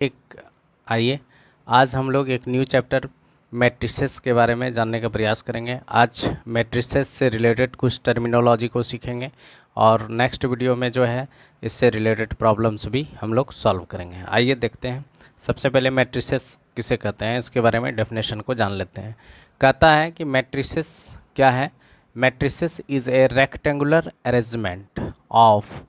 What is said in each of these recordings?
आइए आज हम लोग एक न्यू चैप्टर मैट्रिसेस के बारे में जानने का प्रयास करेंगे। आज मैट्रिसेस से रिलेटेड कुछ टर्मिनोलॉजी को सीखेंगे और नेक्स्ट वीडियो में जो है इससे रिलेटेड प्रॉब्लम्स भी हम लोग सॉल्व करेंगे। आइए देखते हैं। सबसे पहले मैट्रिसेस किसे कहते हैं इसके बारे में डेफिनेशन को जान लेते हैं। कहता है कि मैट्रिसेस क्या है। Matrices is a rectangular arrangement of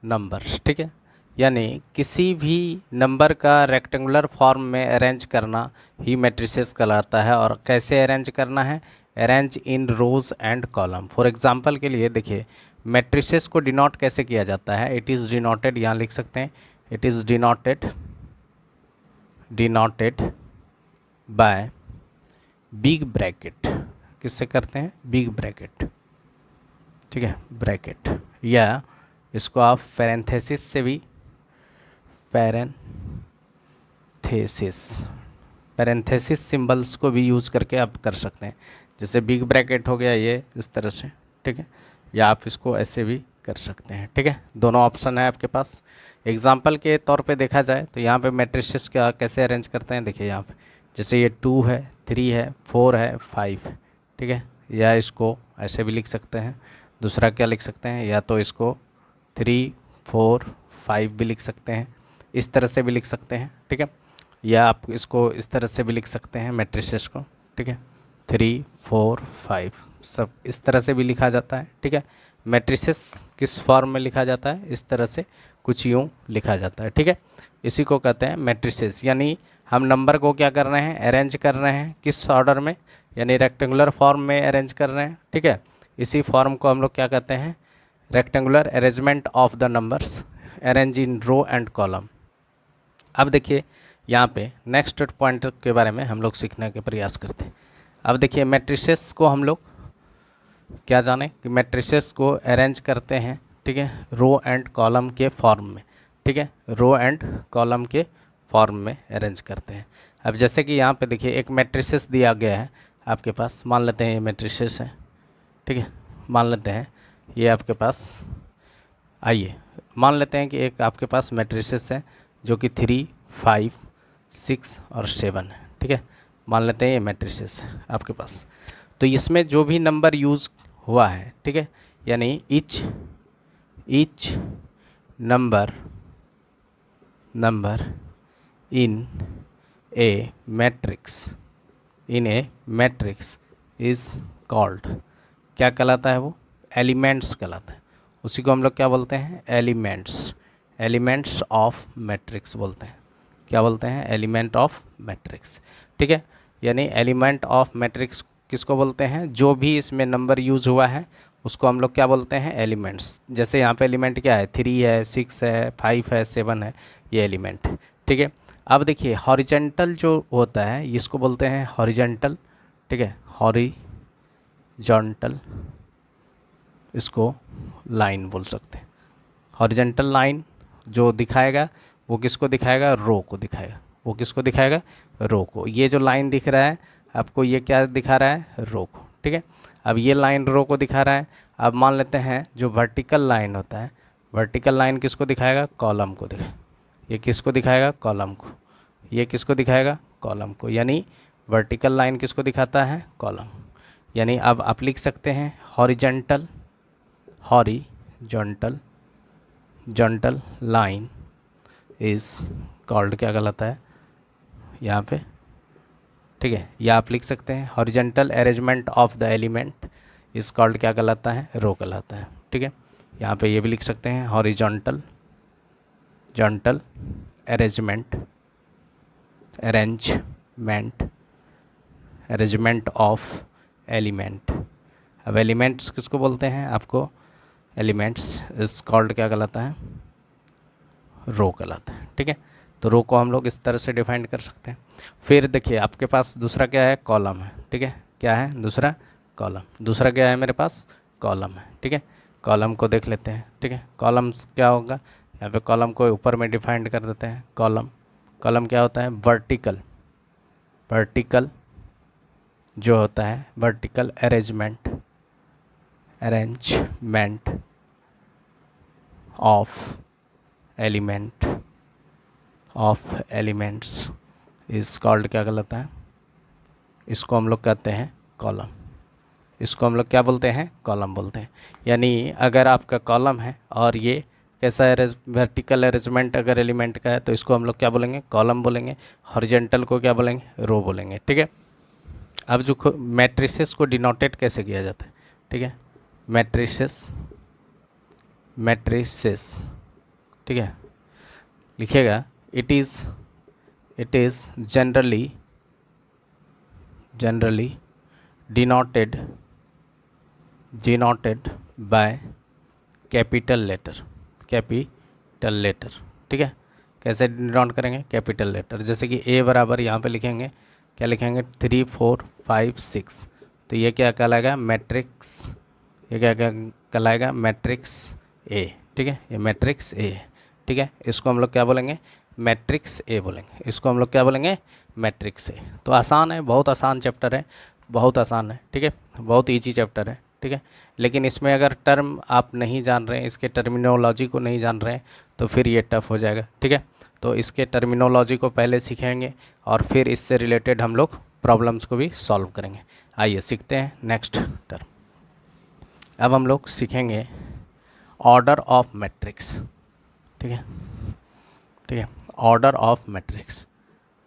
numbers. ठीक है, यानी किसी भी नंबर का रेक्टेंगुलर फॉर्म में अरेंज करना ही मैट्रिसेस कहलाता है। और कैसे अरेंज करना है? Arrange in rows and column. For example के लिए देखिए मैट्रिसेस को डिनोट कैसे किया जाता है। इट इज़ डिनोटेड, यहाँ लिख सकते हैं, it is denoted by big bracket. किससे करते हैं? Big bracket. ठीक है, ब्रैकेट, या इसको आप पैरेंथेसिस से भी पैरेंथेसिस सिंबल्स को भी यूज़ करके आप कर सकते हैं। जैसे बिग ब्रैकेट हो गया ये इस तरह से, ठीक है, या आप इसको ऐसे भी कर सकते हैं। ठीक है, दोनों ऑप्शन है आपके पास। एग्जाम्पल के तौर पे देखा जाए तो यहाँ पे मैट्रिसेस का कैसे अरेंज करते हैं। देखिए यहाँ पे जैसे ये 2 है, 3 है, 4 है, 5 है। ठीक है, या इसको ऐसे भी लिख सकते हैं। दूसरा क्या लिख सकते हैं, या तो इसको 3, 4, 5 भी लिख सकते हैं, इस तरह से भी लिख सकते हैं। ठीक है, या आप इसको इस तरह से भी लिख सकते हैं मैट्रिसेस को। ठीक है, 3, 4, 5 सब इस तरह से भी लिखा जाता है। ठीक है, मैट्रिसेस किस फॉर्म में लिखा जाता है? इस तरह से कुछ यूँ लिखा जाता है। ठीक है, इसी को कहते हैं मैट्रिसेस। यानी हम नंबर को क्या कर रहे हैं? अरेंज कर रहे हैं। किस ऑर्डर में? यानी रेक्टेंगुलर फॉर्म में अरेंज कर रहे हैं। ठीक है, इसी फॉर्म को हम लोग क्या कहते हैं? Rectangular arrangement of the numbers arrange in row and column. अब देखिए यहाँ पे नेक्स्ट पॉइंट के बारे में हम लोग सीखने के प्रयास करते हैं। अब देखिए मैट्रिसेस को हम लोग क्या जाने कि मैट्रिसेस को अरेंज करते हैं, ठीक है, रो एंड कॉलम के फॉर्म में। ठीक है, रो एंड कॉलम के फॉर्म में अरेंज करते हैं। अब जैसे कि यहाँ पे देखिए एक मैट्रिसेस दिया गया है आपके पास, मान लेते हैं ये मैट्रिसेस है। ठीक है, मान लेते हैं ये आपके पास, आइए मान लेते हैं कि एक आपके पास मैट्रिसेस है जो कि 3, 5, 6 और 7 है। ठीक है, मान लेते हैं ये मैट्रिसेस है आपके पास। तो इसमें जो भी नंबर यूज़ हुआ है, ठीक है, यानी each number in A matrix is called, क्या कहलाता है वो? एलिमेंट्स कहलाता है। उसी को हम लोग क्या बोलते हैं? एलिमेंट्स ऑफ मैट्रिक्स बोलते हैं। क्या बोलते हैं? Element of matrix. ठीक है, यानी एलिमेंट ऑफ मैट्रिक्स किसको बोलते हैं? जो भी इसमें नंबर यूज़ हुआ है उसको हम लोग क्या बोलते हैं? एलिमेंट्स। जैसे यहाँ पे एलिमेंट क्या है? 3 है, 6 है, 5 है, 7 है, ये एलिमेंट है। ठीक है, अब देखिए हॉरिजेंटल जो होता है इसको बोलते हैं हॉरिजेंटल। ठीक है, हॉरिजॉन्टल, इसको लाइन बोल सकते हैं। हॉरिजेंटल लाइन जो दिखाएगा वो किसको दिखाएगा? रो को दिखाएगा। वो किसको दिखाएगा? रो को। ये जो लाइन दिख रहा है आपको, ये क्या दिखा रहा है? रो को। ठीक है, अब ये लाइन रो को दिखा रहा है। अब मान लेते हैं जो वर्टिकल लाइन होता है, वर्टिकल लाइन किसको दिखाएगा? कॉलम को दिखाएगा। ये किसको दिखाएगा? कॉलम को। ये किसको दिखाएगा? कॉलम को। यानी वर्टिकल लाइन किसको दिखाता है? कॉलम। यानी अब आप लिख सकते हैं हॉरिजेंटल जॉन्टल लाइन इज़ कॉल्ड, क्या कहलाता है यहाँ पे? ठीक है, या आप लिख सकते हैं horizontal arrangement of the element is called, क्या कहलाता है? रो कहलाता है। ठीक है, यहाँ पे ये भी लिख सकते हैं हॉरिजॉन्टल अरेंजमेंट ऑफ एलिमेंट। अब एलिमेंट्स किसको बोलते हैं? आपको एलिमेंट्स इज कॉल्ड, क्या कहलाता है? रो कहलाता है। ठीक है, तो रो को हम लोग इस तरह से डिफाइन कर सकते हैं। फिर देखिए आपके पास दूसरा क्या है? कॉलम है। ठीक है, क्या है? दूसरा कॉलम। दूसरा क्या है मेरे पास? कॉलम है। ठीक है, कॉलम को देख लेते हैं। ठीक है, कॉलम्स क्या होगा? यहाँ पे कॉलम को ऊपर में डिफाइंड कर देते हैं। कॉलम क्या होता है? वर्टिकल जो होता है vertical arrangement of element of elements is called, क्या कहलाता है, इसको हम लोग कहते हैं कॉलम। इसको हम लोग क्या बोलते हैं, कॉलम बोलते हैं। यानी अगर आपका कॉलम है और ये कैसा है, वर्टिकल अरेंजमेंट अगर एलिमेंट का है तो इसको हम लोग क्या बोलेंगे, कॉलम बोलेंगे। हॉरिजॉन्टल को क्या बोलेंगे, रो बोलेंगे। ठीक है। अब जो मैट्रिसेस को डिनोटेट कैसे किया जाता है, ठीक है, मैट्रिसेस, मैट्रिसेस, ठीक है, लिखिएगा, it is generally denoted by capital letter, ठीक है। कैसे डिनोट करेंगे, कैपिटल लेटर। जैसे कि ए बराबर यहाँ पे लिखेंगे, क्या लिखेंगे, 3 4 5 6, तो ये क्या कहलाएगा, मैट्रिक्स, ये क्या कहलाएगा, मैट्रिक्स ए। ठीक है, ये मैट्रिक्स ए है। ठीक है, इसको हम लोग क्या बोलेंगे, मैट्रिक्स ए बोलेंगे। इसको हम लोग क्या बोलेंगे, मैट्रिक्स ए। तो आसान है, बहुत आसान चैप्टर है, बहुत आसान है। ठीक है, बहुत ईजी चैप्टर है। ठीक है, लेकिन इसमें अगर टर्म आप नहीं जान रहे हैं, इसके टर्मिनोलॉजी को नहीं जान रहे हैं, तो फिर ये टफ हो जाएगा। ठीक है, तो इसके टर्मिनोलॉजी को पहले सीखेंगे और फिर इससे रिलेटेड हम लोग प्रॉब्लम्स को भी सॉल्व करेंगे। आइए सीखते हैं नेक्स्ट टर्म। अब हम लोग सीखेंगे ऑर्डर ऑफ मैट्रिक्स। ठीक है, ठीक है, ऑर्डर ऑफ मैट्रिक्स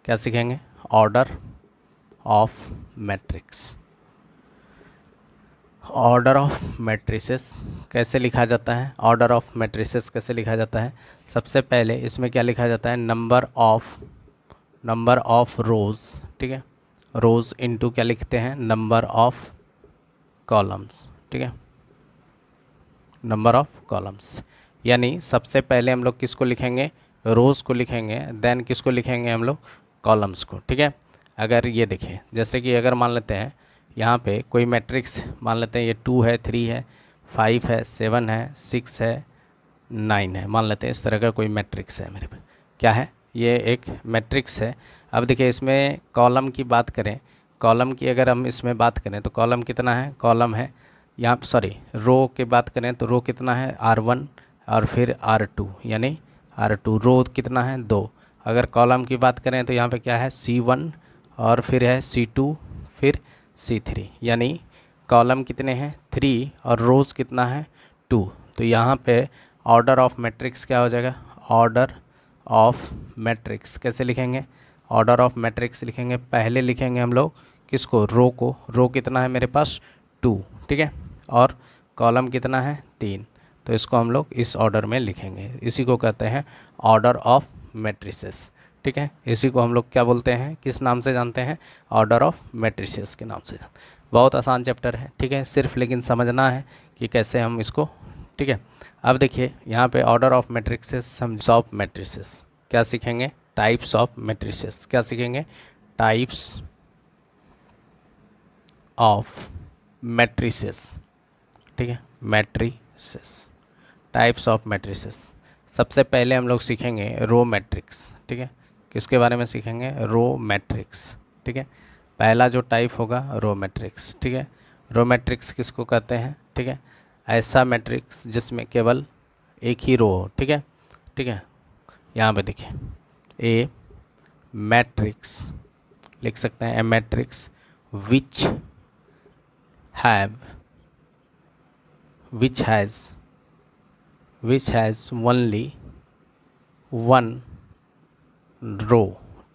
क्या सीखेंगे, order of matrix. Order of matrices कैसे लिखा जाता है, ऑर्डर ऑफ मैट्रिसेस कैसे लिखा जाता है। सबसे पहले इसमें क्या लिखा जाता है, नंबर ऑफ रोज़। ठीक है, रोज़ इनटू क्या लिखते हैं, नंबर ऑफ कॉलम्स। ठीक है, नंबर ऑफ कॉलम्स। यानी सबसे पहले हम लोग किसको लिखेंगे, रोज़ को लिखेंगे, देन किसको लिखेंगे हम लोग, कॉलम्स को। ठीक है, अगर ये देखें, जैसे कि अगर मान लेते हैं यहाँ पे कोई मैट्रिक्स, मान लेते हैं ये 2 है, 3 है, 5 है, 7 है, 6 है, 9 है, मान लेते हैं इस तरह का कोई मैट्रिक्स है मेरे पे, क्या है, ये एक मैट्रिक्स है। अब देखिए इसमें कॉलम की बात करें, कॉलम की अगर हम इसमें बात करें तो कॉलम कितना है, कॉलम है यहाँ, सॉरी रो की बात करें तो रो कितना है, R1 और फिर R2, यानी R2, रो कितना है, 2। अगर कॉलम की बात करें तो यहाँ पे क्या है, C1 और फिर है C2 फिर C3, यानी कॉलम कितने हैं, 3 और रोज़ कितना है, 2। तो यहाँ पे ऑर्डर ऑफ मैट्रिक्स क्या हो जाएगा, ऑर्डर ऑफ मैट्रिक्स कैसे लिखेंगे, ऑर्डर ऑफ मैट्रिक्स लिखेंगे, पहले लिखेंगे हम लोग किसको, रो को, रो कितना है मेरे पास 2। ठीक है, और कॉलम कितना है 3, तो इसको हम लोग इस ऑर्डर में लिखेंगे। इसी को कहते हैं ऑर्डर ऑफ मैट्रिसेस। ठीक है, इसी को हम लोग क्या बोलते हैं, किस नाम से जानते हैं, ऑर्डर ऑफ मैट्रिसेस के नाम से जानते हैं। बहुत आसान चैप्टर है। ठीक है, सिर्फ लेकिन समझना है कि कैसे हम इसको, ठीक है। अब देखिए यहाँ पे ऑर्डर ऑफ मैट्रिसेस, हम ऑफ मैट्रिसेस क्या सीखेंगे, टाइप्स ऑफ मैट्रिसेस क्या सीखेंगे, टाइप्स ऑफ मैट्रिसेस। ठीक है, मैट्रिसेस, टाइप्स ऑफ मैट्रिसेस। सबसे पहले हम लोग सीखेंगे रो मैट्रिक्स। ठीक है, किसके बारे में सीखेंगे, रो मैट्रिक्स। ठीक है, पहला जो टाइप होगा रो मैट्रिक्स। ठीक है, रो मैट्रिक्स किसको कहते हैं, ठीक है, ऐसा मैट्रिक्स जिसमें केवल एक ही रो हो। ठीक है, ठीक है, यहाँ पे देखिए ए मैट्रिक्स लिख सकते हैं, a matrix which has only one row.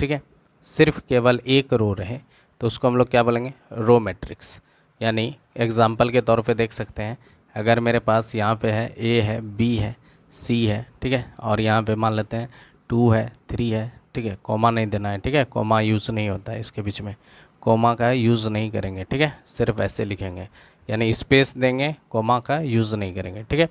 ठीक है, सिर्फ केवल एक रो रहे तो उसको हम लोग क्या बोलेंगे, रो मैट्रिक्स। यानी एग्जाम्पल के तौर पे देख सकते हैं, अगर मेरे पास यहाँ पे है ए है, बी है, सी है, ठीक है, और यहाँ पे मान लेते हैं 2 है, 3 है, ठीक है, कोमा नहीं देना है। ठीक है, कोमा यूज़ नहीं होता है इसके बीच में, कोमा का यूज़ नहीं करेंगे। ठीक है, सिर्फ ऐसे लिखेंगे, यानी स्पेस देंगे, कोमा का यूज़ नहीं करेंगे। ठीक है,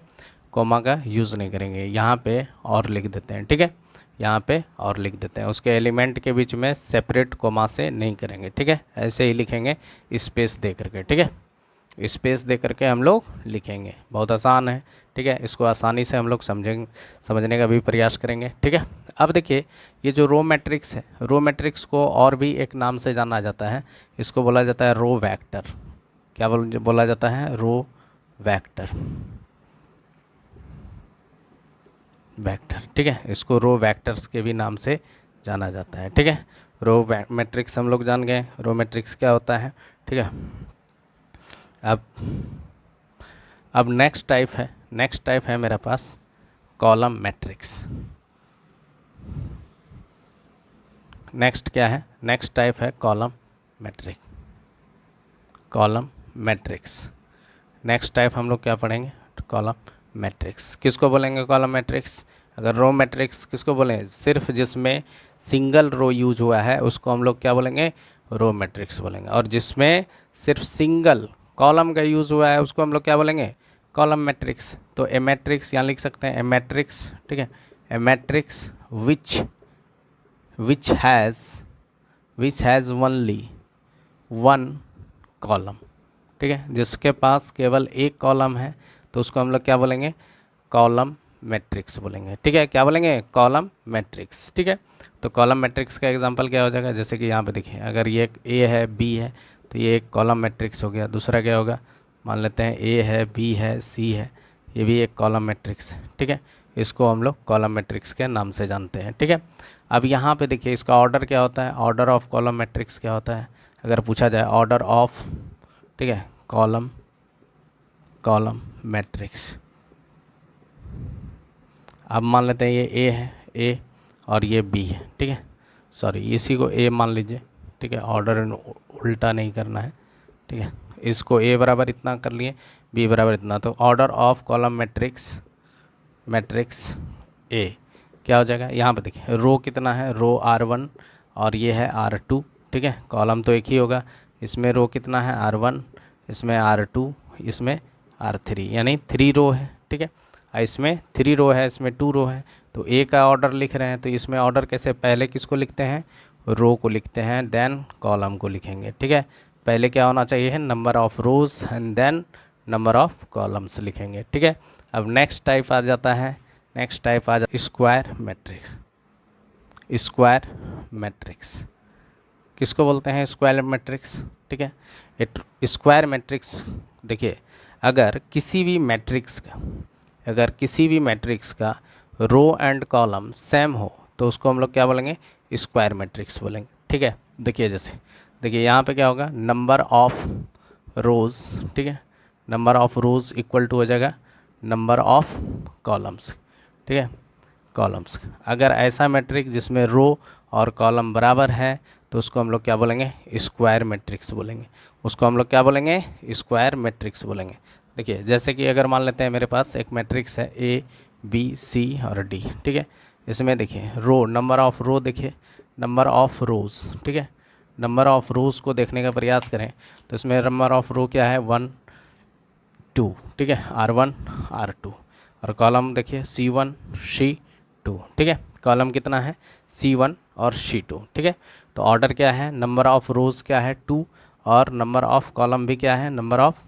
कोमा का यूज़ नहीं करेंगे। यहाँ पे और लिख देते हैं। ठीक है, यहाँ पे और लिख देते हैं, उसके एलिमेंट के बीच में सेपरेट कोमा से नहीं करेंगे। ठीक है, ऐसे ही लिखेंगे स्पेस दे करके। ठीक है, स्पेस दे करके हम लोग लिखेंगे, बहुत आसान है। ठीक है, इसको आसानी से हम लोग समझने का भी प्रयास करेंगे। ठीक है, अब देखिए ये जो रो मैट्रिक्स है, रो मैट्रिक्स को और भी एक नाम से जाना जाता है, इसको बोला जाता है रो वेक्टर। क्या बोला जाता है, रो वेक्टर। वेक्टर, ठीक है। इसको रो वेक्टर्स के भी नाम से जाना जाता है, ठीक है। रो मैट्रिक्स हम लोग जान गए, रो मैट्रिक्स क्या होता है, ठीक है। अब नेक्स्ट टाइप है मेरे पास कॉलम मैट्रिक्स। नेक्स्ट क्या है, नेक्स्ट टाइप है कॉलम मैट्रिक्स। नेक्स्ट टाइप हम लोग क्या पढ़ेंगे, कॉलम मैट्रिक्स। किसको बोलेंगे कॉलम मैट्रिक्स? अगर रो मैट्रिक्स किसको बोलें, सिर्फ जिसमें सिंगल रो यूज हुआ है उसको हम लोग क्या बोलेंगे, रो मैट्रिक्स बोलेंगे। और जिसमें सिर्फ सिंगल कॉलम का यूज हुआ है उसको हम लोग क्या बोलेंगे, कॉलम मैट्रिक्स। तो ए मैट्रिक्स यहाँ लिख सकते हैं, ए मैट्रिक्स, ठीक है। A matrix which has only one column, ठीक है। जिसके पास केवल एक कॉलम है तो उसको हम लोग क्या बोलेंगे, कॉलम मैट्रिक्स बोलेंगे, ठीक है। क्या बोलेंगे, कॉलम मैट्रिक्स, ठीक है। तो कॉलम मैट्रिक्स का एग्जांपल क्या हो जाएगा, जैसे कि यहाँ पे देखिए, अगर ये ए है बी है तो ये एक कॉलम मैट्रिक्स हो गया। दूसरा क्या होगा, मान लेते हैं ए है बी है सी है, ये भी एक कॉलम मैट्रिक्स है, ठीक है। इसको हम लोग कॉलम मैट्रिक्स के नाम से जानते हैं, ठीक है। अब यहाँ पे देखिए इसका ऑर्डर क्या होता है, ऑर्डर ऑफ कॉलम मैट्रिक्स क्या होता है, अगर पूछा जाए ऑर्डर ऑफ, ठीक है, कॉलम मैट्रिक्स। अब मान लेते हैं ये ए है, ए और ये बी है, ठीक है। सॉरी, इसी को ए मान लीजिए, ठीक है। ऑर्डर उल्टा नहीं करना है, ठीक है। इसको ए बराबर इतना कर लिए, बी बराबर इतना, तो order of column matrix A क्या हो जाएगा, यहाँ पे देखिए रो कितना है, रो R1 और ये है R2, ठीक है। कॉलम तो एक ही होगा, इसमें रो कितना है R1, इसमें R2, इसमें R3, यानी 3 रो है, ठीक है। इसमें 3 रो है, इसमें 2 रो है, तो ए का ऑर्डर लिख रहे हैं तो इसमें ऑर्डर कैसे, पहले किसको लिखते हैं, रो को लिखते हैं, देन कॉलम को लिखेंगे, ठीक है। पहले क्या होना चाहिए, number of rows and then number of columns लिखेंगे, ठीक है। अब नेक्स्ट टाइप आ जाता है, स्क्वायर मैट्रिक्स। किसको बोलते हैं, स्क्वायर मैट्रिक्स, ठीक है। स्क्वायर मैट्रिक्स देखिए, अगर किसी भी मैट्रिक्स का रो एंड कॉलम सेम हो तो उसको हम लोग क्या बोलेंगे, स्क्वायर मैट्रिक्स बोलेंगे, ठीक है। देखिए यहाँ पे क्या होगा, नंबर ऑफ रोज, ठीक है, number of rows equal to हो जाएगा नंबर ऑफ कॉलम्स, ठीक है, कॉलम्स। अगर ऐसा मैट्रिक्स जिसमें रो और कॉलम बराबर है तो उसको हम लोग क्या बोलेंगे, स्क्वायर मैट्रिक्स बोलेंगे। स्क्वायर मैट्रिक्स बोलेंगे। देखिए जैसे कि अगर मान लेते हैं मेरे पास एक मैट्रिक्स है ए बी सी और डी, ठीक है। इसमें देखिए रो, नंबर ऑफ रो, देखिए नंबर ऑफ रोज़, ठीक है। नंबर ऑफ रोज़ को देखने का प्रयास करें तो इसमें नंबर ऑफ रो क्या है, 1 2, ठीक है, R1 R2। और कॉलम देखिए C1 C2, ठीक है। कॉलम कितना है, C1 और C2, ठीक है। तो ऑर्डर क्या है, नंबर ऑफ रोज़ क्या है 2 और नंबर ऑफ कॉलम भी क्या है, नंबर ऑफ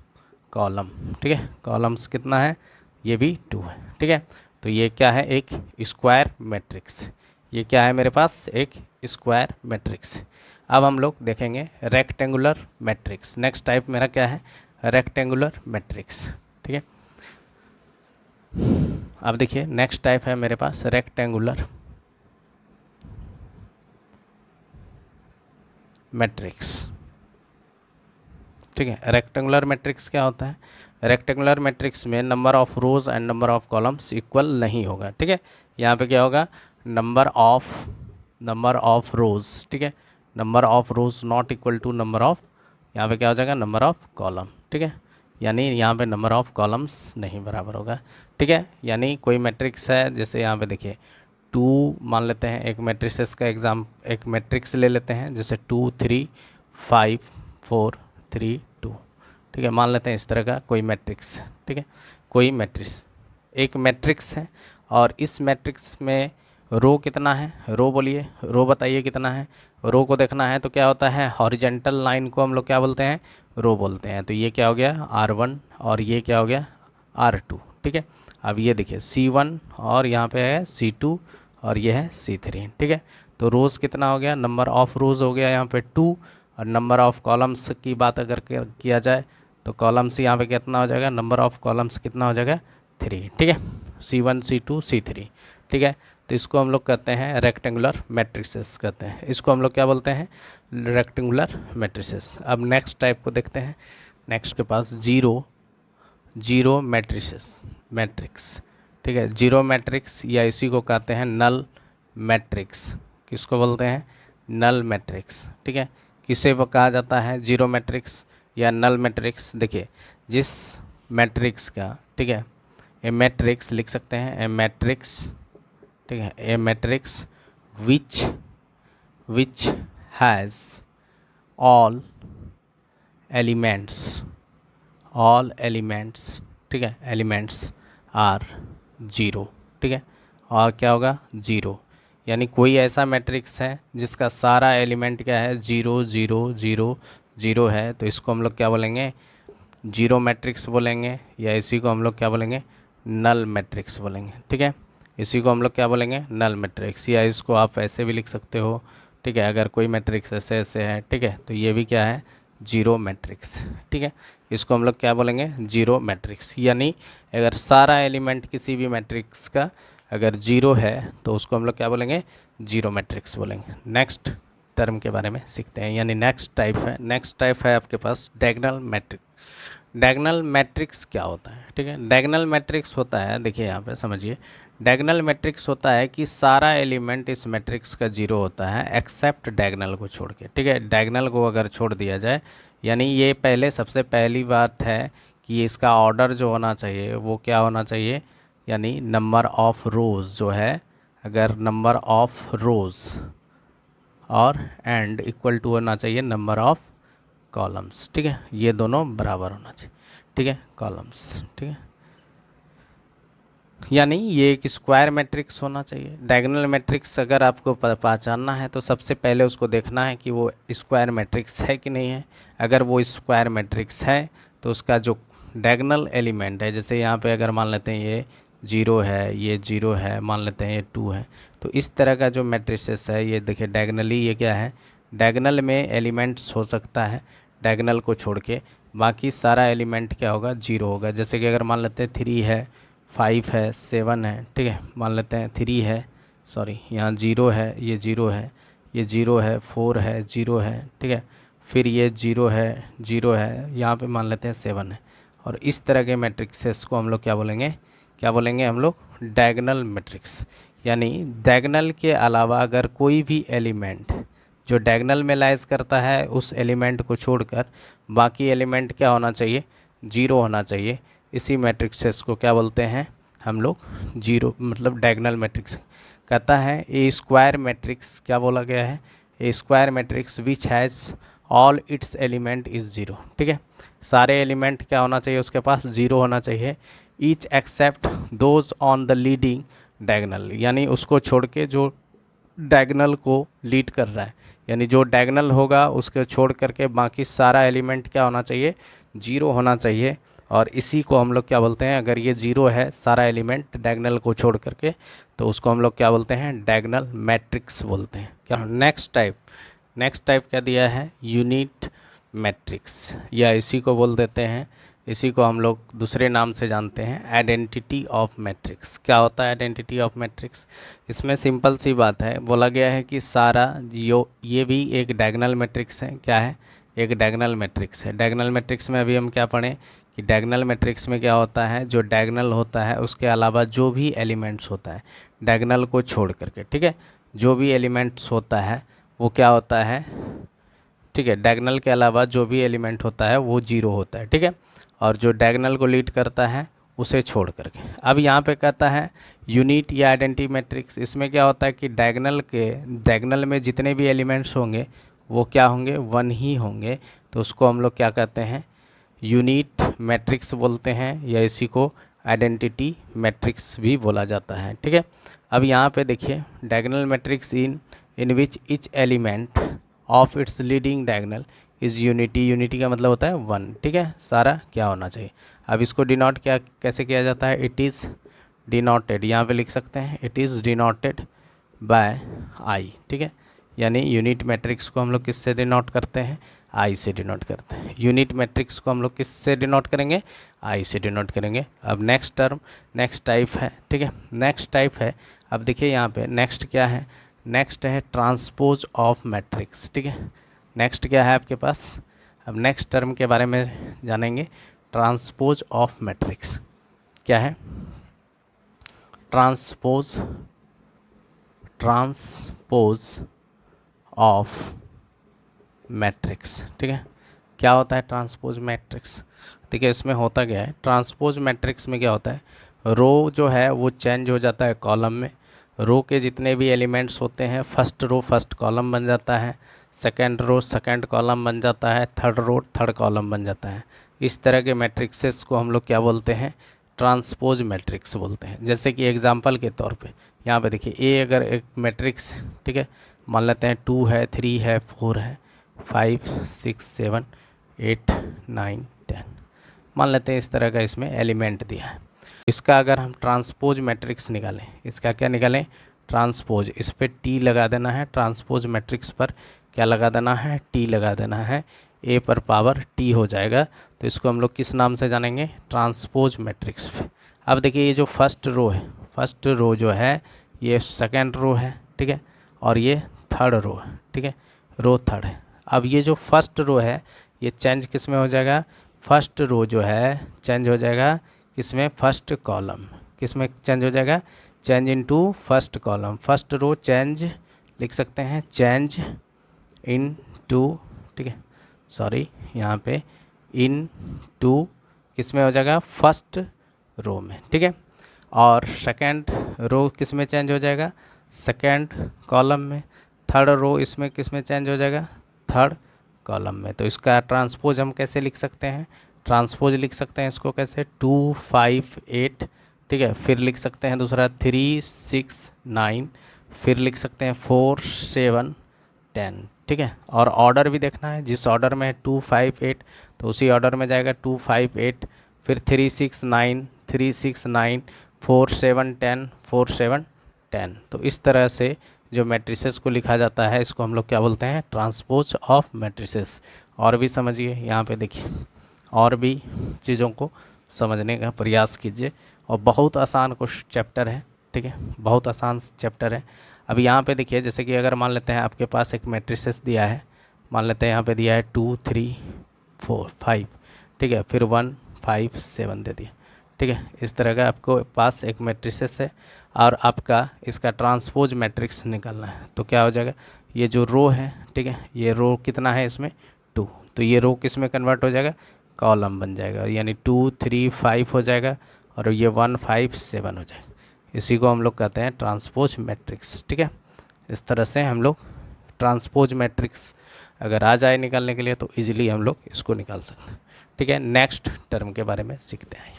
कॉलम, ठीक है। कॉलम्स कितना है, ये भी 2 है, ठीक है। तो ये क्या है, एक स्क्वायर मैट्रिक्स। ये क्या है मेरे पास, एक स्क्वायर मैट्रिक्स। अब हम लोग देखेंगे रेक्टेंगुलर मैट्रिक्स। नेक्स्ट टाइप मेरा क्या है, रेक्टेंगुलर मैट्रिक्स, ठीक है। अब देखिए नेक्स्ट टाइप है मेरे पास रेक्टेंगुलर मैट्रिक्स, ठीक है। रेक्टेंगुलर मैट्रिक्स क्या होता है, रेक्टेंगुलर मैट्रिक्स में number of rows and number of columns equal नहीं होगा, ठीक है। यहाँ पे क्या होगा, नंबर ऑफ रोज, ठीक है, number of rows not equal to number of, यहाँ पे क्या हो जाएगा, नंबर ऑफ कॉलम, ठीक है। यानी यहाँ पे नंबर ऑफ कॉलम्स नहीं बराबर होगा, ठीक है। यानी कोई मैट्रिक्स है, जैसे यहाँ पे देखिए 2 मान लेते हैं, एक मैट्रिक्स ले लेते हैं, जैसे 2 3 5 4 3 2, ठीक है। मान लेते हैं इस तरह का कोई मैट्रिक्स, ठीक है, कोई मैट्रिक्स, एक मैट्रिक्स है और इस मैट्रिक्स में रो कितना है, रो बोलिए, रो बताइए कितना है। रो को देखना है तो क्या होता है, हॉरिजेंटल लाइन को हम लोग क्या बोलते हैं, रो बोलते हैं। तो ये क्या हो गया R1 और ये क्या हो गया R2, ठीक है। अब ये देखिए C1 और यहाँ पे है C2 और ये है C3, ठीक है। तो रोज़ कितना हो गया, नंबर ऑफ रोज़ हो गया यहाँ पे 2 और नंबर ऑफ कॉलम्स की बात अगर किया जाए तो कॉलम्स यहाँ पे कितना हो जाएगा, नंबर ऑफ कॉलम्स कितना हो जाएगा 3, ठीक है। C1 C2 C3, ठीक है। तो इसको हम लोग कहते हैं रेक्टेंगुलर मैट्रिसेस कहते हैं, इसको हम लोग क्या बोलते हैं, रेक्टेंगुलर मैट्रिसेस। अब नेक्स्ट टाइप को देखते हैं। नेक्स्ट के पास जीरो मैट्रिक्स, ठीक है। जीरो मैट्रिक्स या इसी को कहते हैं नल मैट्रिक्स। किसको बोलते हैं, नल मैट्रिक्स, ठीक है। किसे वो कहा जाता है, जीरो मैट्रिक्स या नल मैट्रिक्स। देखिए जिस मैट्रिक्स का, ठीक है, ए मैट्रिक्स लिख सकते हैं, ए मैट्रिक्स, ठीक है, a matrix which has all elements, ठीक है, एलिमेंट्स आर जीरो, ठीक है। और क्या होगा, जीरो, यानी कोई ऐसा मैट्रिक्स है जिसका सारा एलिमेंट क्या है, जीरो जीरो जीरो जीरो है, तो इसको हम लोग क्या बोलेंगे, जीरो मैट्रिक्स बोलेंगे, या इसी को हम लोग क्या बोलेंगे, नल मैट्रिक्स बोलेंगे, ठीक है। इसी को हम लोग क्या बोलेंगे, नल मैट्रिक्स, या इसको आप ऐसे भी लिख सकते हो, ठीक है। अगर कोई मैट्रिक्स ऐसे ऐसे है, ठीक है, तो ये भी क्या है, जीरो मैट्रिक्स, ठीक है। इसको हम लोग क्या बोलेंगे, जीरो मैट्रिक्स। यानी अगर सारा एलिमेंट किसी भी मैट्रिक्स का अगर जीरो है तो उसको हम लोग क्या बोलेंगे, जीरो मैट्रिक्स बोलेंगे। नेक्स्ट टर्म के बारे में सीखते हैं, यानी नेक्स्ट टाइप है आपके पास डायगोनल मैट्रिक्स। डायगोनल मैट्रिक्स क्या होता है, ठीक है। डायगोनल मैट्रिक्स होता है, देखिए यहाँ पे समझिए, डायगोनल मैट्रिक्स होता है कि सारा एलिमेंट इस मैट्रिक्स का जीरो होता है एक्सेप्ट डायगोनल को छोड़ के, ठीक है। डायगोनल को अगर छोड़ दिया जाए, यानी ये पहले सबसे पहली बात है कि इसका ऑर्डर जो होना चाहिए वो क्या होना चाहिए, यानी नंबर ऑफ रोज़ जो है, अगर नंबर ऑफ रोज़ और एंड इक्वल टू होना चाहिए नंबर ऑफ कॉलम्स, ठीक है। ये दोनों बराबर होना चाहिए, ठीक है, कॉलम्स, ठीक है। यानी ये एक स्क्वायर मैट्रिक्स होना चाहिए। डायगोनल मैट्रिक्स अगर आपको पहचानना है तो सबसे पहले उसको देखना है कि वो स्क्वायर मैट्रिक्स है कि नहीं है। अगर वो स्क्वायर मैट्रिक्स है तो उसका जो डायगोनल एलिमेंट है, जैसे यहाँ पे अगर मान लेते हैं ये जीरो है, ये जीरो है, मान लेते हैं ये टू है, तो इस तरह का जो मैट्रिसेस है, ये देखिए डायगोनली ये क्या है, डायगोनल में एलिमेंट्स हो सकता है डायगोनल को छोड़ के, बाकी सारा एलिमेंट क्या होगा, जीरो होगा। जैसे कि अगर मान लेते हैं 3 है, 5 है, 7 है, ठीक है, मान लेते हैं 3 है, सॉरी यहाँ जीरो है, ये जीरो है, ये जीरो है, 4 है, जीरो है, ठीक है, फिर ये जीरो है, यहाँ पे मान लेते हैं 7 है। और इस तरह के मैट्रिक्सेस को हम लोग क्या बोलेंगे हम लोग, डायगोनल मैट्रिक्स। यानी डायगोनल के अलावा अगर कोई भी एलिमेंट जो डायगोनल में लाइज करता है उस एलिमेंट को छोड़कर बाकी एलिमेंट क्या होना चाहिए, जीरो होना चाहिए, इसी मैट्रिक्सेस को क्या बोलते हैं हम लोग, जीरो, मतलब डायगोनल मैट्रिक्स। कहता है ए स्क्वायर मैट्रिक्स, क्या बोला गया है, a square matrix which has all its element is zero, ठीक है। सारे एलिमेंट क्या होना चाहिए, उसके पास जीरो होना चाहिए, each except those on the leading diagonal, यानी उसको छोड़ के जो डायगोनल को लीड कर रहा है, यानी जो डायगोनल होगा उसके छोड़ करके बाकी सारा एलिमेंट क्या होना चाहिए, जीरो होना चाहिए। और इसी को हम लोग क्या बोलते हैं, अगर ये जीरो है सारा एलिमेंट डायगोनल को छोड़ करके, तो उसको हम लोग क्या बोलते हैं, डायगोनल मैट्रिक्स बोलते हैं। क्या नेक्स्ट टाइप क्या दिया है, यूनिट मैट्रिक्स, या इसी को बोल देते हैं, इसी को हम लोग दूसरे नाम से जानते हैं आइडेंटिटी ऑफ मैट्रिक्स। क्या होता है आइडेंटिटी ऑफ मैट्रिक्स, इसमें सिंपल सी बात है, बोला गया है कि सारा ये भी एक डायगोनल मैट्रिक्स है, क्या है, एक डायगोनल मैट्रिक्स है। डायगोनल मैट्रिक्स में अभी हम क्या पढ़ें कि डायगोनल मैट्रिक्स में क्या होता है, जो डायगोनल होता है उसके अलावा जो भी एलिमेंट्स होता है डायगोनल को छोड़ करके, ठीक है, जो भी एलिमेंट्स होता है वो क्या होता है, ठीक है, डायगोनल के अलावा जो भी एलिमेंट होता है वो जीरो होता है, ठीक है, और जो डायगोनल को लीड करता है उसे छोड़ करके। अब यहाँ पे कहता है यूनिट या आइडेंटिटी मैट्रिक्स, इसमें क्या होता है कि डायगोनल में जितने भी एलिमेंट्स होंगे वो क्या होंगे, वन ही होंगे, तो उसको हम लोग क्या कहते हैं, यूनिट मैट्रिक्स बोलते हैं, या इसी को आइडेंटिटी मैट्रिक्स भी बोला जाता है, ठीक है। अब यहाँ पे देखिए diagonal matrix in which etch element of its leading diagonal is unity का मतलब होता है वन, ठीक है, सारा क्या होना चाहिए। अब इसको डिनोट क्या कैसे किया जाता है, इट इज़ डिनोटेड, यहाँ पे लिख सकते हैं इट इज़ डिनोटेड बाय आई, ठीक है, यानी यूनिट मैट्रिक्स को हम लोग किससे डिनोट करते हैं, आई से डिनोट करते हैं। यूनिट मैट्रिक्स को हम लोग किससे डिनोट करेंगे, आई से डिनोट करेंगे। अब नेक्स्ट टाइप है, ठीक है, नेक्स्ट टाइप है अब देखिए यहाँ पे नेक्स्ट क्या है, नेक्स्ट है ट्रांसपोज ऑफ मैट्रिक्स, ठीक है। नेक्स्ट क्या है आपके पास, अब नेक्स्ट टर्म के बारे में जानेंगे, ट्रांसपोज ऑफ मैट्रिक्स क्या है, ट्रांसपोज ऑफ मैट्रिक्स, ठीक है। क्या होता है ट्रांसपोज मैट्रिक्स, देखिए इसमें होता क्या है, ट्रांसपोज मैट्रिक्स में क्या होता है, रो जो है वो चेंज हो जाता है कॉलम में, रो के जितने भी एलिमेंट्स होते हैं फर्स्ट रो फर्स्ट कॉलम बन जाता है, सेकंड रो सेकंड कॉलम बन जाता है, थर्ड रो थर्ड कॉलम बन जाता है। इस तरह के मैट्रिक्सेस को हम लोग क्या बोलते हैं, ट्रांसपोज मैट्रिक्स बोलते हैं। जैसे कि एग्जांपल के तौर पे यहाँ पे देखिए ए अगर एक मैट्रिक्स, ठीक है, मान लेते हैं 2 है 3 है 4 है 5 6 7 8 9 10, मान लेते हैं इस तरह का इसमें एलिमेंट दिया है। इसका अगर हम ट्रांसपोज मैट्रिक्स निकालें, इसका क्या निकालें, ट्रांसपोज, इस पर टी लगा देना है, ट्रांसपोज मैट्रिक्स पर क्या लगा देना है, टी लगा देना है, ए पर पावर टी हो जाएगा। तो इसको हम लोग किस नाम से जानेंगे, ट्रांसपोज मैट्रिक्स पे। अब देखिए ये जो फर्स्ट रो है, फर्स्ट रो जो है ये सेकेंड रो है, ठीक है, और ये थर्ड रो है, ठीक है, रो थर्ड है। अब ये जो फर्स्ट रो है ये चेंज किस में हो जाएगा, फर्स्ट रो जो है चेंज हो जाएगा किसमें, फर्स्ट कॉलम, किसमें चेंज हो जाएगा, change into first column, first row change लिख सकते हैं, चेंज इन टू, ठीक है, सॉरी यहाँ पे इन टू किस में हो जाएगा, फर्स्ट रो में, ठीक है। और सेकंड रो किस में चेंज हो जाएगा, सेकंड कॉलम में, थर्ड रो इसमें किस में चेंज हो जाएगा, थर्ड कॉलम में। तो इसका ट्रांसपोज हम कैसे लिख सकते हैं, ट्रांसपोज लिख सकते हैं इसको कैसे, 2 5 8, ठीक है, फिर लिख सकते हैं दूसरा 3 6 9, फिर लिख सकते हैं 4 7 10, ठीक है। और ऑर्डर भी देखना है, जिस ऑर्डर में है 2 5 8 तो उसी ऑर्डर में जाएगा 2 5 8, फिर 3 6 9 3 6 9, 4 7 10 4 7 10। तो इस तरह से जो मैट्रिसेस को लिखा जाता है इसको हम लोग क्या बोलते हैं, ट्रांसपोज ऑफ मैट्रिसेस। और भी समझिए यहाँ पे देखिए, और भी चीज़ों को समझने का प्रयास कीजिए, और बहुत आसान कुछ चैप्टर है, ठीक है, बहुत आसान चैप्टर है। अब यहाँ पे देखिए, जैसे कि अगर मान लेते हैं आपके पास एक मैट्रिसेस दिया है, मान लेते हैं यहाँ पे दिया है 2 3 4 5, ठीक है, फिर 1 5 7 दे दिया, ठीक है। इस तरह का आपको पास एक मैट्रिसेस है और आपका इसका ट्रांसपोज मैट्रिक्स निकालना है। तो क्या हो जाएगा, ये जो रो है, ठीक है, ये रो कितना है इसमें 2, तो ये रो किस में कन्वर्ट हो जाएगा, कॉलम बन जाएगा, यानी 2 3 5 हो जाएगा, और ये 1 5 7 हो जाएगा। इसी को हम लोग कहते हैं ट्रांसपोज मैट्रिक्स, ठीक है। इस तरह से हम लोग ट्रांसपोज मैट्रिक्स अगर आ जाए निकालने के लिए तो इजीली हम लोग इसको निकाल सकते हैं, ठीक है। नेक्स्ट टर्म के बारे में सीखते हैं।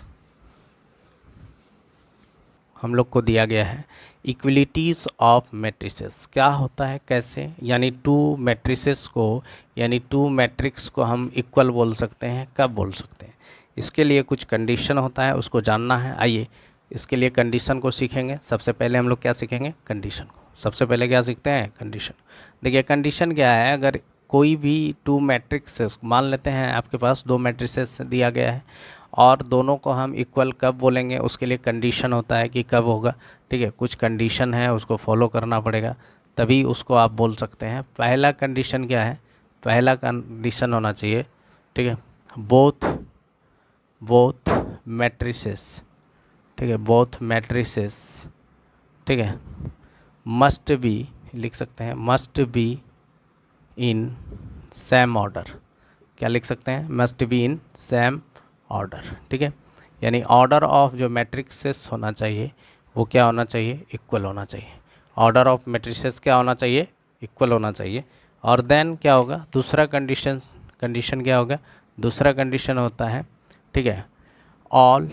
हम लोग को दिया गया है इक्वलिटीज़ ऑफ मैट्रिसेस, क्या होता है कैसे, यानी टू मैट्रिसेस को, यानी टू मैट्रिक्स को हम इक्वल बोल सकते हैं, कब बोल सकते हैं, इसके लिए कुछ कंडीशन होता है, उसको जानना है। आइए इसके लिए कंडीशन को सीखेंगे। सबसे पहले हम लोग क्या सीखेंगे, कंडीशन को। सबसे पहले क्या सीखते हैं, कंडीशन। देखिए कंडीशन क्या है, अगर कोई भी टू मैट्रिक्सेस, मान लेते हैं आपके पास दो मैट्रिसेस दिया गया है और दोनों को हम इक्वल कब बोलेंगे, उसके लिए कंडीशन होता है कि कब होगा, ठीक है। कुछ कंडीशन है उसको फॉलो करना पड़ेगा तभी उसको आप बोल सकते हैं। पहला कंडीशन क्या है, पहला कंडीशन होना चाहिए, ठीक है, बोथ मैट्रिसेस, ठीक है, बोथ मैट्रिसेस, ठीक है, मस्ट बी, लिख सकते हैं must be in same order. क्या लिख सकते हैं, must be in same order, ठीक है। यानी ऑर्डर ऑफ जो मैट्रिक्सेस होना चाहिए वो क्या होना चाहिए, इक्वल होना चाहिए। ऑर्डर ऑफ मैट्रिसेस क्या होना चाहिए, इक्वल होना चाहिए। और देन क्या होगा, दूसरा कंडीशन क्या होगा, दूसरा कंडीशन होता है, ठीक है, ऑल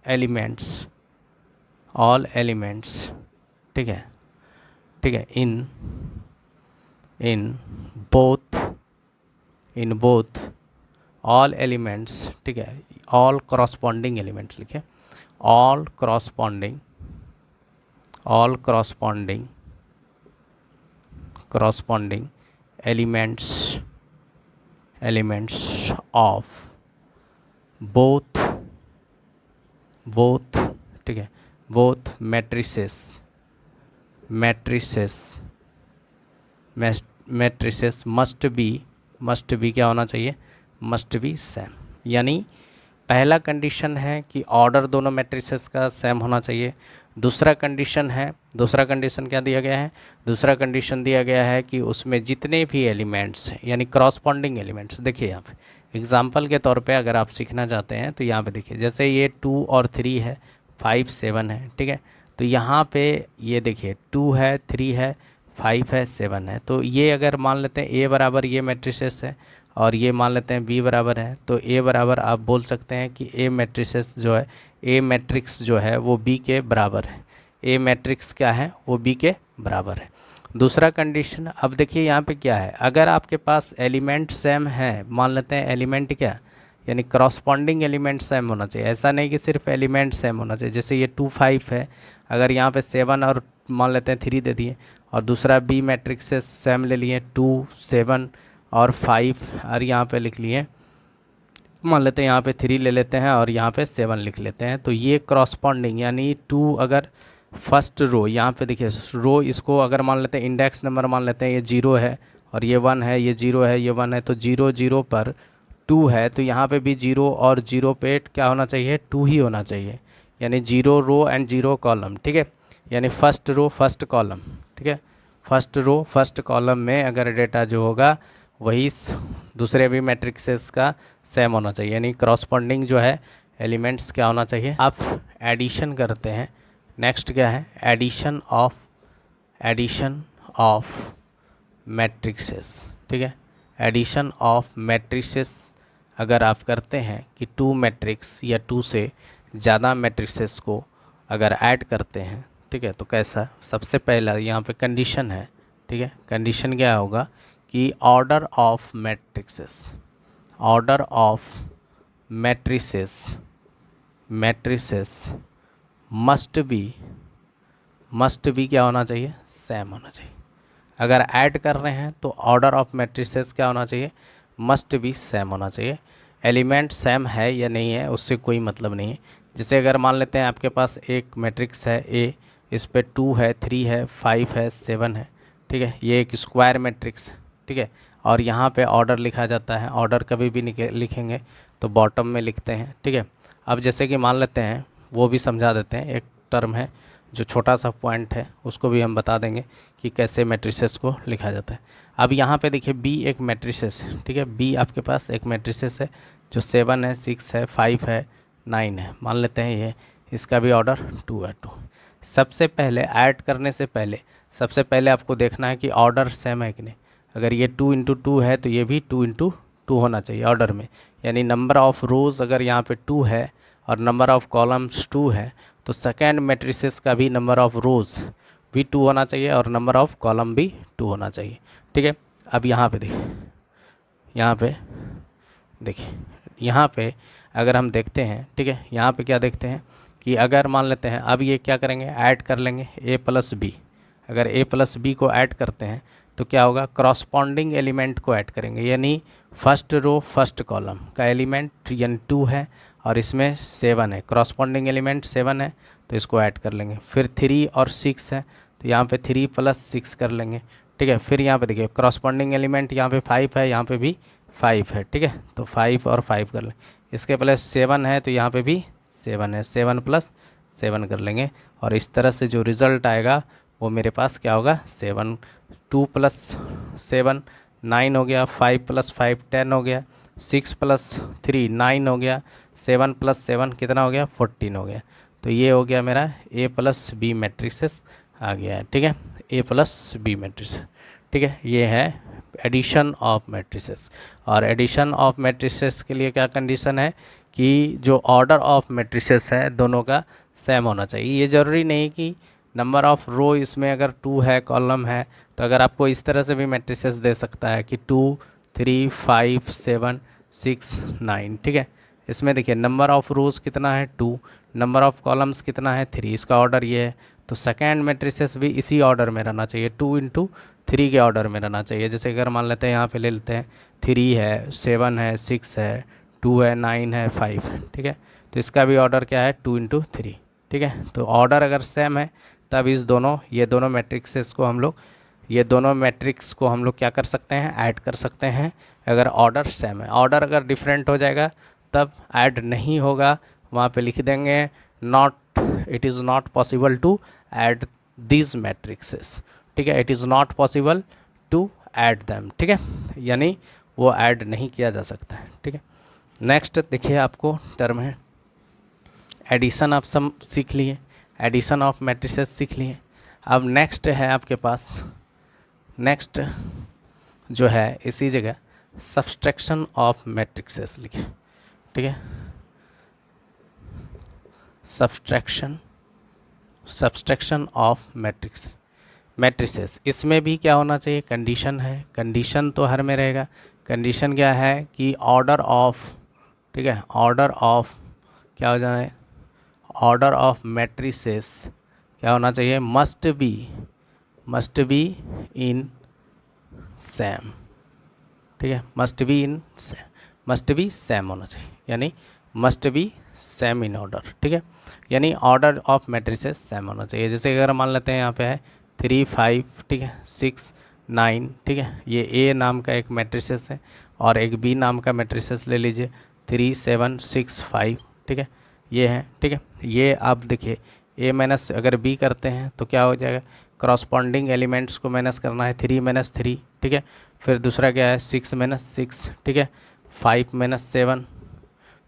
एलिमेंट्स, ठीक है, ठीक है, इन बोथ ऑल एलिमेंट्स, ठीक है, ऑल करस्पॉन्डिंग एलिमेंट्स लिखे, all corresponding elements of both, ठीक है, both matrices, matrices must be क्या होना चाहिए, मस्ट बी सेम। यानी पहला कंडीशन है कि ऑर्डर दोनों मैट्रिसेस का सेम होना चाहिए। दूसरा कंडीशन क्या दिया गया है, दूसरा कंडीशन दिया गया है कि उसमें जितने भी एलिमेंट्स हैं यानी क्रॉसपॉन्डिंग एलिमेंट्स, देखिए यहाँ पे एग्जांपल के तौर पे अगर आप सीखना चाहते हैं तो यहाँ पे देखिए, जैसे ये 2 और 3 है, 5 7 है, ठीक है। तो यहाँ पे ये देखिए 2 है, 3 है, 5 है, 7 है। तो ये अगर मान लेते हैं ए बराबर ये मैट्रिसेस है और ये मान लेते हैं बी बराबर है, तो ए बराबर आप बोल सकते हैं कि ए मैट्रिसेस जो है, ए मैट्रिक्स जो है वो बी के बराबर है। ए मैट्रिक्स क्या है, वो बी के बराबर है। दूसरा कंडीशन, अब देखिए यहाँ पे क्या है, अगर आपके पास एलिमेंट सेम है, मान लेते हैं एलिमेंट क्या, यानी क्रॉसपॉन्डिंग एलिमेंट सेम होना चाहिए। ऐसा नहीं कि सिर्फ एलिमेंट सेम होना चाहिए। जैसे ये 2 5 है, अगर यहाँ पे 7 और मान लेते हैं 3 दे दिए, और दूसरा बी मैट्रिक्स से सेम ले लिए 2 7 और 5, और यहाँ पे लिख लिए, मान लेते हैं यहाँ पे 3 ले लेते हैं और यहाँ पे 7 लिख लेते हैं। तो ये क्रॉसपॉन्डिंग यानी 2, अगर फर्स्ट रो यहाँ पे देखिए रो, इसको अगर मान लेते हैं इंडेक्स नंबर मान लेते हैं ये 0 है और ये 1 है, ये 0 है, ये 1 है, तो 0 0 पर 2 है, तो यहाँ पे भी 0 और 0 पे क्या होना चाहिए, 2 ही होना चाहिए। यानी 0 रो एंड 0 कॉलम, ठीक है। यानी फर्स्ट रो फर्स्ट कॉलम, ठीक है। फर्स्ट रो फर्स्ट कॉलम में अगर डेटा जो होगा वही दूसरे भी मैट्रिक्सेस का सेम होना चाहिए। यानी क्रॉसपॉन्डिंग जो है एलिमेंट्स क्या होना चाहिए। आप एडिशन करते हैं, नेक्स्ट क्या है, एडिशन ऑफ मैट्रिक्सेस, ठीक है। एडिशन ऑफ मैट्रिक्सेस अगर आप करते हैं कि 2 मैट्रिक्स या 2 से ज़्यादा मैट्रिक्सेस को अगर ऐड करते हैं, ठीक है, तो कैसा, सबसे पहला यहाँ पे कंडीशन है, ठीक है। कंडीशन क्या होगा कि order of matrixes must be क्या होना चाहिए, सेम होना चाहिए। अगर ऐड कर रहे हैं तो ऑर्डर ऑफ मैट्रिसेस क्या होना चाहिए, मस्ट बी सेम होना चाहिए। एलिमेंट सेम है या नहीं है उससे कोई मतलब नहीं है। जैसे अगर मान लेते हैं आपके पास एक मैट्रिक्स है ए, इस पे 2 है, 3 है, 5 है, 7 है, ठीक है। ये एक स्क्वायर मैट्रिक्स, ठीक है। और यहाँ पे ऑर्डर लिखा जाता है, ऑर्डर कभी भी लिखेंगे तो बॉटम में लिखते हैं, ठीक है। अब जैसे कि मान लेते हैं, वो भी समझा देते हैं, एक टर्म है जो छोटा सा पॉइंट है उसको भी हम बता देंगे कि कैसे मैट्रिसेस को लिखा जाता है। अब यहाँ पे देखिए बी एक मैट्रिसेस, ठीक है। बी आपके पास एक मैट्रिसेस है जो 7 है, 6 है, 5 है, 9 है, मान लेते हैं ये, इसका भी ऑर्डर 2 है, 2। सबसे पहले ऐड करने से पहले सबसे पहले आपको देखना है कि ऑर्डर सेम है कि नहीं। अगर ये 2 × 2 है तो ये भी 2 × 2 होना चाहिए ऑर्डर में। यानी नंबर ऑफ़ रोज़ अगर यहाँ पे 2 है और नंबर ऑफ़ कॉलम्स 2 है, तो सेकेंड मैट्रिसेस का भी नंबर ऑफ़ रोज़ भी 2 होना चाहिए और नंबर ऑफ़ कॉलम भी 2 होना चाहिए, ठीक है। अब यहाँ पे देखिए, यहाँ पे अगर हम देखते हैं, ठीक है, यहाँ पे क्या देखते हैं कि अगर मान लेते हैं, अब ये क्या करेंगे, ऐड कर लेंगे a + b। अगर a + b को ऐड करते हैं तो क्या होगा, क्रॉसपॉन्डिंग एलिमेंट को ऐड करेंगे। यानी फर्स्ट रो फर्स्ट कॉलम का एलिमेंट यानी 2 है और इसमें 7 है, क्रॉसपॉन्डिंग एलिमेंट 7 है, तो इसको ऐड कर लेंगे। फिर 3 और 6 है तो यहाँ पे 3 + 6 कर लेंगे, ठीक है। फिर यहाँ पे देखिए क्रॉसपॉन्डिंग एलिमेंट यहाँ पे 5 है, यहाँ पे भी 5 है, ठीक है। तो 5 और 5 कर लें। इसके प्लस 7 है तो यहाँ पे भी 7 है, 7 + 7 कर लेंगे। और इस तरह से जो रिज़ल्ट आएगा वो मेरे पास क्या होगा, 7, 2 + 7 9 हो गया, 5 + 5 10 हो गया, 6 + 3 9 हो गया, 7 + 7 कितना हो गया, 14 हो गया। तो ये हो गया मेरा a + b मैट्रिसेस आ गया है, ठीक है। a + b मैट्रिक्स, ठीक है। ये है एडिशन ऑफ मैट्रिसेस। और एडिशन ऑफ मैट्रिसेस के लिए क्या कंडीशन है कि जो ऑर्डर ऑफ मैट्रिसेस है दोनों का सेम होना चाहिए। ये ज़रूरी नहीं कि नंबर ऑफ़ रो इसमें अगर 2 है, कॉलम है, तो अगर आपको इस तरह से भी मैट्रिसेस दे सकता है कि 2 3 5 7 6 9, ठीक है। इसमें देखिए नंबर ऑफ़ रोज़ कितना है 2, नंबर ऑफ़ कॉलम्स कितना है 3, इसका ऑर्डर ये है। तो सेकेंड मैट्रिसेस भी इसी ऑर्डर में रहना चाहिए, 2 × 3 के ऑर्डर में रहना चाहिए। जैसे अगर मान लेते हैं यहाँ पे ले लेते हैं 3 है, 7 है, 6 है, 2 है, 9 है, 5 है, ठीक है। तो इसका भी ऑर्डर क्या है, 2 × 3, ठीक है। तो ऑर्डर अगर सेम है तब ये दोनों मैट्रिक्सेस को हम लोग ये दोनों मैट्रिक्स को हम लोग क्या कर सकते हैं, ऐड कर सकते हैं। अगर ऑर्डर सेम है, ऑर्डर अगर डिफरेंट हो जाएगा तब ऐड नहीं होगा, वहाँ पे लिख देंगे not, it is not possible to add these matrices, ठीक है, it is not possible to add them, ठीक है, यानी वो ऐड नहीं किया जा सकता है, ठीक है। नेक्स्ट देखिए आपको टर्म है एडिशन, आप सब सीख लिए, एडिशन ऑफ मैट्रिसेस सीख लिए। अब नेक्स्ट है आपके पास, नेक्स्ट जो है इसी जगह सब्सट्रैक्शन ऑफ मैट्रिक्सेस लिखे, ठीक है, सब्सट्रैक्शन ऑफ मैट्रिसेस। इसमें भी क्या होना चाहिए, कंडीशन है, कंडीशन तो हर में रहेगा। कंडीशन क्या है कि ऑर्डर ऑफ, ठीक है, ऑर्डर ऑफ क्या हो जाए, ऑर्डर ऑफ मैट्रिसेस क्या होना चाहिए, मस्ट बी इन सेम, ठीक है, मस्ट बी सेम होना चाहिए, यानी must be same in order, ठीक है, यानी ऑर्डर ऑफ मैट्रिसेस सेम होना चाहिए। जैसे अगर मान लेते हैं यहाँ पे है 3 5, ठीक है, 6 9, ठीक है, ये ए नाम का एक मैट्रिसेस है और एक बी नाम का मैट्रिसेस ले लीजिए 3 7 6 5, ठीक है, ये है, ठीक है। ये आप देखिए ए माइनस अगर बी करते हैं तो क्या हो जाएगा, करॉस्पॉन्डिंग एलिमेंट्स को माइनस करना है, 3 - 3, ठीक है, फिर दूसरा क्या है 6 - 6, ठीक है, 5 - 7,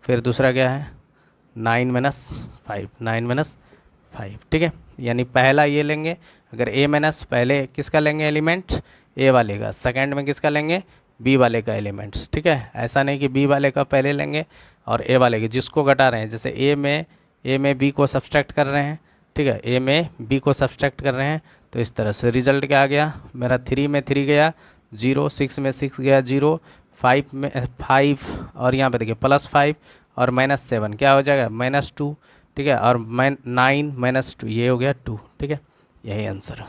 फिर दूसरा क्या है 9 - 5, 9 - 5, ठीक है, यानी पहला ये लेंगे, अगर ए माइनस पहले किसका लेंगे एलिमेंट्स, ए वाले का, सेकंड में किसका लेंगे, बी वाले का एलिमेंट्स, ठीक है, ऐसा नहीं कि बी वाले का पहले लेंगे और ए वाले के, जिसको घटा रहे हैं, जैसे ए में बी को सब्सट्रैक्ट कर रहे हैं, ठीक है, ए में बी को सब्सट्रैक्ट कर रहे हैं, तो इस तरह से रिजल्ट क्या आ गया मेरा, 3 में 3 गया 0, 6 में 6 गया 0, 5 में 5 और यहाँ पे देखिए +5 और -7 क्या हो जाएगा -2, ठीक है, और 9 - 2 ये हो गया 2, ठीक है, यही आंसर,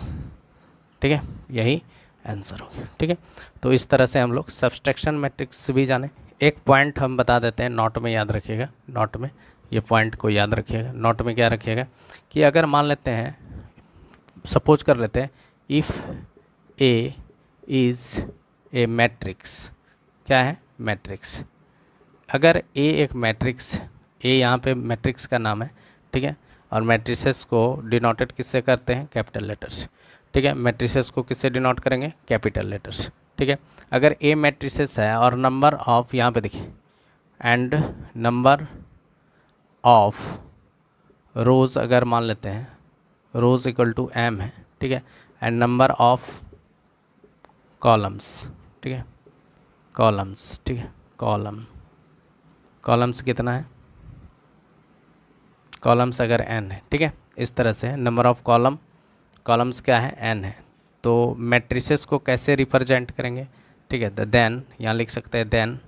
ठीक है, यही आंसर हो गया, ठीक है। तो इस तरह से हम लोग सब्सट्रैक्शन मैट्रिक्स भी जाने। एक पॉइंट हम बता देते हैं, नोट में याद रखिएगा, नोट में ये पॉइंट को याद रखिएगा, नोट में क्या रखिएगा कि अगर मान लेते हैं, सपोज कर लेते हैं, if A is a matrix, क्या है मैट्रिक्स, अगर ए एक मैट्रिक्स, ए यहाँ पे मैट्रिक्स का नाम है, ठीक है, और मैट्रिसेस को डिनोटेड किससे करते हैं, कैपिटल लेटर से, ठीक है, मैट्रिसेस को किससे डिनोट करेंगे, कैपिटल लेटर से, ठीक है। अगर ए मैट्रिसेस है और नंबर ऑफ, यहाँ पे देखिए, एंड नंबर ऑफ रोज़ अगर मान लेते हैं, रोज़ इक्वल टू m है, ठीक है, एंड नंबर ऑफ कॉलम्स, ठीक है, कॉलम्स, ठीक है, कॉलम्स कितना है, कॉलम्स अगर n है, ठीक है, इस तरह से नंबर ऑफ कॉलम्स क्या है, n है, तो मैट्रिसेस को कैसे रिप्रेजेंट करेंगे, ठीक है, देन यहाँ लिख सकते हैं, then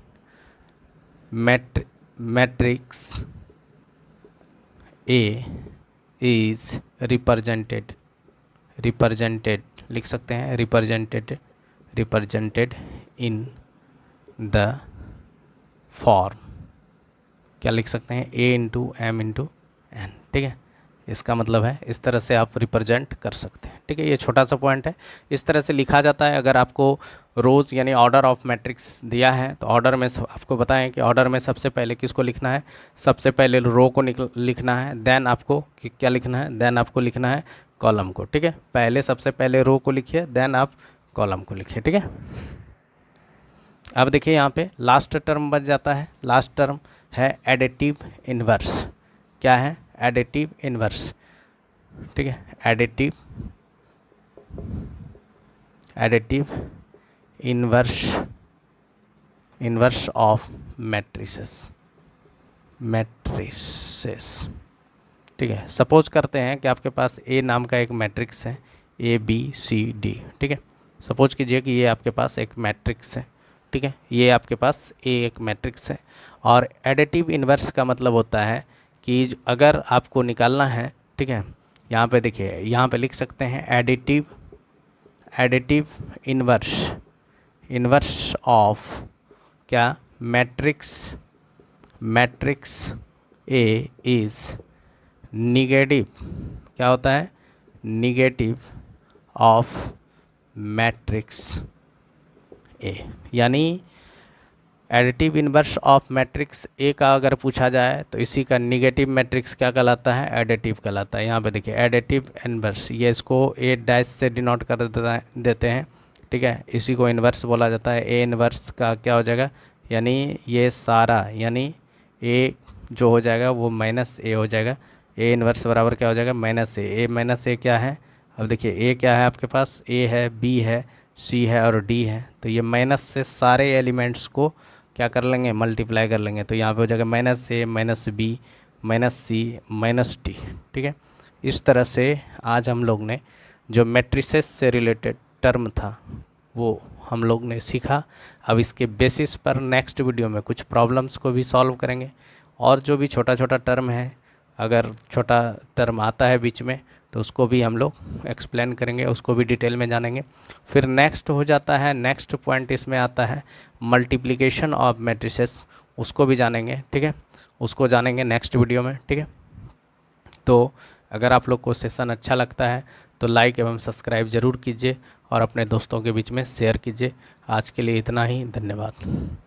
matrix A is represented लिख सकते हैं, रिप्रेजेंटेड इन द फॉर्म, क्या लिख सकते हैं, a × m × n, ठीक है, इसका मतलब है इस तरह से आप रिप्रेजेंट कर सकते हैं, ठीक है, ये छोटा सा पॉइंट है, इस तरह से लिखा जाता है। अगर आपको रोज़ यानी ऑर्डर ऑफ मैट्रिक्स दिया है तो ऑर्डर में आपको बताएं कि ऑर्डर में सबसे पहले किसको लिखना है, सबसे पहले रो को लिखना है, देन आपको क्या लिखना है, देन आपको लिखना है कॉलम को, ठीक है, पहले सबसे पहले रो को लिखिए, देन आप कॉलम को लिखिए, ठीक है। अब देखिए यहाँ पे लास्ट टर्म बच जाता है, लास्ट टर्म है एडिटिव इन्वर्स, क्या है, एडिटिव इन्वर्स, ठीक है, एडिटिव इन्वर्स ऑफ मैट्रिसेस, ठीक है। सपोज करते हैं कि आपके पास ए नाम का एक मैट्रिक्स है, ABCD, ठीक है, सपोज कीजिए कि ये आपके पास एक मैट्रिक्स है, ठीक है, ये आपके पास ए एक मैट्रिक्स है, और एडिटिव इन्वर्स का मतलब होता है कि अगर आपको निकालना है, ठीक है, यहाँ पे देखिए, यहाँ पे लिख सकते हैं एडिटिव इन्वर्स ऑफ क्या, मैट्रिक्स ए इज़ निगेटिव, क्या होता है, निगेटिव ऑफ मैट्रिक्स ए, यानी additive inverse of matrix A का अगर पूछा जाए तो इसी का निगेटिव मैट्रिक्स क्या कहलाता है, एडिटिव कहलाता है। यहाँ पे देखिए एडिटिव इन्वर्स, ये इसको ए डैश से डिनोट कर देते हैं, ठीक है, इसी को इन्वर्स बोला जाता है। ए इन्वर्स का क्या हो जाएगा, यानी ये सारा, यानी ए जो हो जाएगा वो माइनस ए हो जाएगा। ए इन्वर्स बराबर क्या हो जाएगा, माइनस ए माइनस ए क्या है, अब देखिए ए क्या है आपके पास, ए है, बी है, सी है और डी है। तो ये माइनस से सारे एलिमेंट्स को क्या कर लेंगे, मल्टीप्लाई कर लेंगे। तो यहाँ पे हो जाएगा माइनस ए माइनस बी माइनस सी माइनस डी, ठीक है। इस तरह से आज हम लोग ने जो मैट्रिसेस से रिलेटेड टर्म था वो हम लोग ने सीखा। अब इसके बेसिस पर नेक्स्ट वीडियो में कुछ प्रॉब्लम्स को भी सॉल्व करेंगे, और जो भी छोटा छोटा टर्म है, अगर छोटा टर्म आता है बीच में तो उसको भी हम लोग एक्सप्लेन करेंगे, उसको भी डिटेल में जानेंगे। फिर नेक्स्ट हो जाता है, नेक्स्ट पॉइंट इसमें आता है मल्टीप्लिकेशन ऑफ मैट्रिसेस, उसको भी जानेंगे, ठीक है, उसको जानेंगे नेक्स्ट वीडियो में, ठीक है। तो अगर आप लोग को सेशन अच्छा लगता है तो लाइक एवं सब्सक्राइब ज़रूर कीजिए और अपने दोस्तों के बीच में शेयर कीजिए। आज के लिए इतना ही, धन्यवाद।